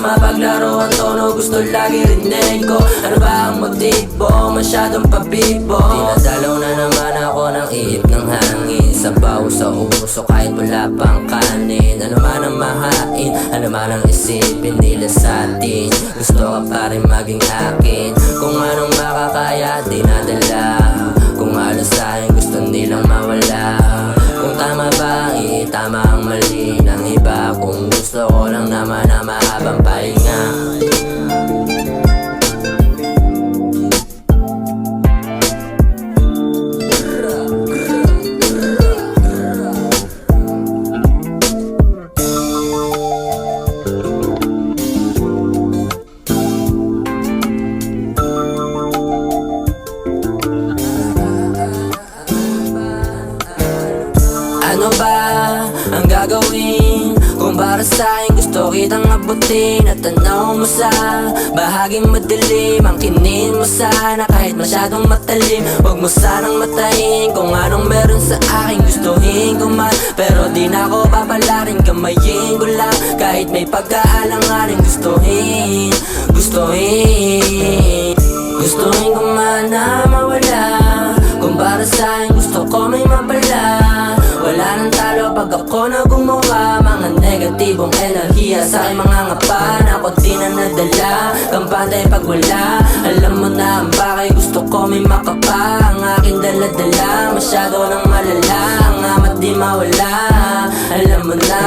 mapaglaro ang tono, gusto lagi rinig ko. Ano ba ang motibo? Masyadong pabibo. Dinadalaw na naman ako ng ihip ng hangin, sabaw sa uso kahit wala pang kanin. Ano man ang mahain, ano man ang isipin nila sa atin, gusto ka pa rin maging akin. Kung anong makakaya, dinadala. Kung ano sa'kin, gusto nilang mawala. Kung tama ba, tama ang mali ng iba. Kung gusto ko lang naman na mahabang pahinga. Ano ba ang gagawin kung para sa'kin gusto kitang abutin? At tanaw mo sa bahaging madilim, angkinin mo sana kahit masyadong matalim. Huwag mo sanang matahin kung anong meron sa akin gustuhin ko man. Pero di na ako papalarin, gamayin ko lang kahit may pagkaalanganin. Gustuhin ko man na mawala. Kung para sa'kin gusto ko may mapala. Wala nang talo pag ako na gumawa. Mga negatibong enerhiya sa aking mga ngapa, na ako di na nadala. Kampantay pag wala. Alam mo na ang bakit gusto ko may makapa. Ang aking daladala masyado nang malala. Ang amat di mawala. Alam mo na.